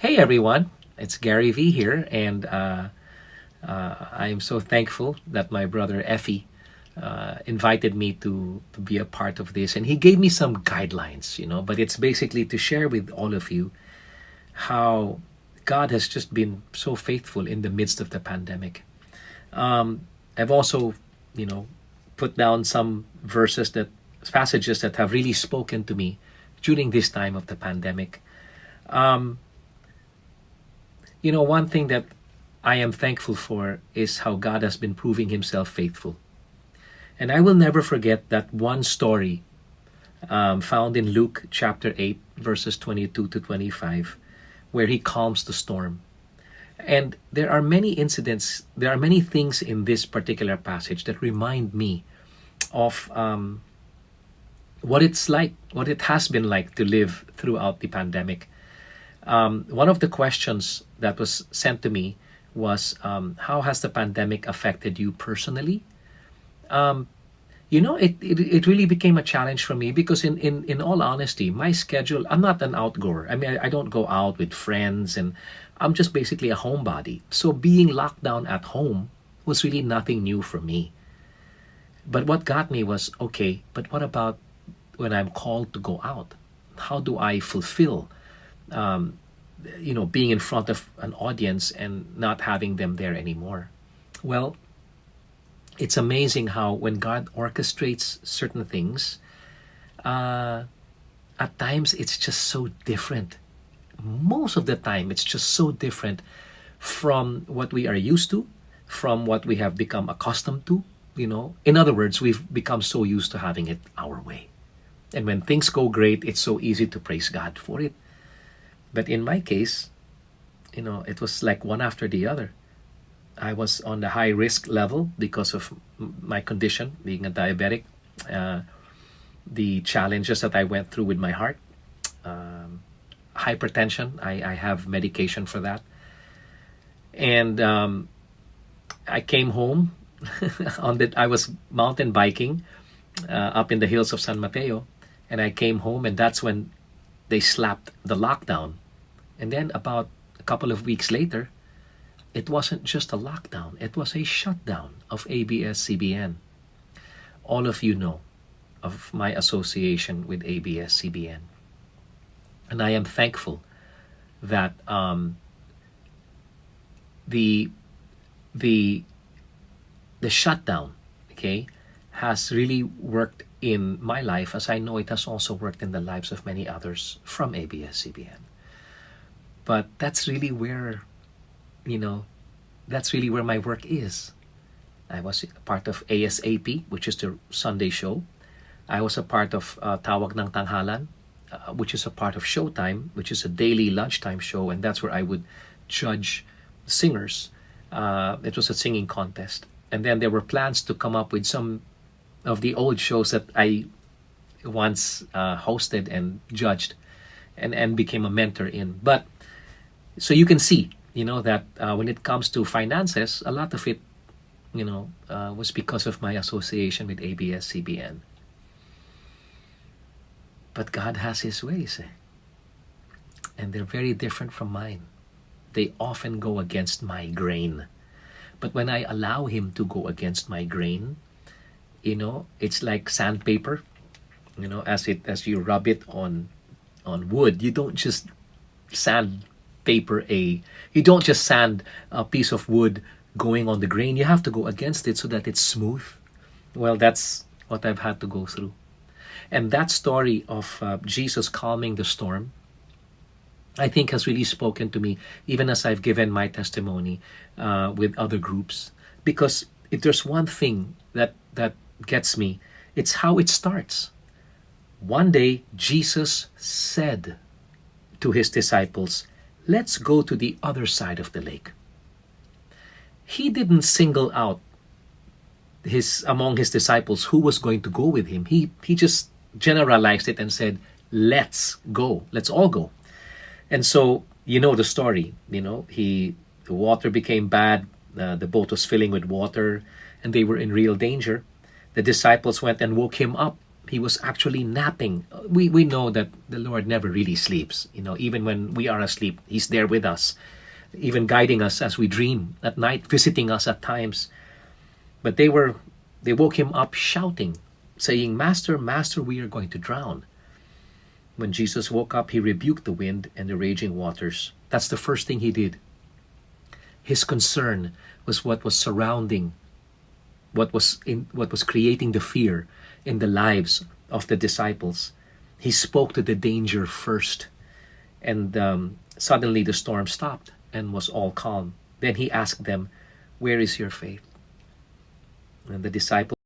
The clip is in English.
Hey everyone, it's Gary V here, and I am so thankful that my brother Effie invited me to be a part of this, and he gave me some guidelines, but it's basically to share with all of you how God has just been so faithful in the midst of the pandemic. I've also, you know, put down some passages that have really spoken to me during this time of the pandemic. Um, one thing that I am thankful for is how God has been proving himself faithful. And I will never forget that one story found in Luke chapter 8, verses 22 to 25, where he calms the storm. And there are many things in this particular passage that remind me of what it has been like to live throughout the pandemic. One of the questions that was sent to me was, how has the pandemic affected you personally? Um, it really became a challenge for me because, in all honesty, my schedule, I'm not an outgoer. I mean, I don't go out with friends, and I'm just basically a homebody. So being locked down at home was really nothing new for me. But what got me was, okay, but what about when I'm called to go out? How do I fulfill um, being in front of an audience and not having them there anymore? Well, it's amazing how when God orchestrates certain things, uh, at times it's just so different. Most of the time, it's just so different from what we are used to, from what we have become accustomed to. In other words, we've become so used to having it our way. And when things go great, it's so easy to praise God for it. But in my case, it was like one after the other. I was on the high risk level because of my condition, being a diabetic, uh, the challenges that I went through with my heart, um, hypertension. I have medication for that. And I came home I was mountain biking up in the hills of San Mateo, and I came home, and that's when they slapped the lockdown. And then about a couple of weeks later, it wasn't just a lockdown, it was a shutdown of ABS-CBN. All of you know of my association with ABS-CBN. And I am thankful that the the the shutdown, okay, has really worked in my life, as I know it has also worked in the lives of many others from ABS-CBN. But you know, that's really where my work is. I was a part of ASAP, which is the Sunday show. I was a part of Tawag ng Tanghalan, which is a part of Showtime, which is a daily lunchtime show, and that's where I would judge singers. It was a singing contest. And then there were plans to come up with some of the old shows that I once hosted and judged and became a mentor in. But so you can see, that when it comes to finances, a lot of it, was because of my association with ABS-CBN. But God has His ways, and they're very different from mine. They often go against my grain. But when I allow Him to go against my grain, it's like sandpaper. As you rub it on wood, you don't just you don't just sand a piece of wood going on the grain. You have to go against it so that it's smooth. Well, that's what I've had to go through. And that story of Jesus calming the storm, I think, has really spoken to me, even as I've given my testimony with other groups. Because if there's one thing that gets me, it's how it starts. One day, Jesus said to His disciples, "Let's go to the other side of the lake." He didn't single out among His disciples who was going to go with Him. He just generalized it and said, "Let's go. Let's all go." And so, the story. The water became bad. The boat was filling with water, and they were in real danger. The disciples went and woke Him up. He was actually napping. We know that the Lord never really sleeps. Even when we are asleep, He's there with us, even guiding us as we dream at night, visiting us at times. But they woke him up shouting, saying, "Master, Master, we are going to drown." When Jesus woke up, he rebuked the wind and the raging waters. That's the first thing he did. His concern was what was surrounding, what was creating the fear in the lives of the disciples. He spoke to the danger first, and suddenly the storm stopped and was all calm. Then he asked them, "Where is your faith?" And the disciples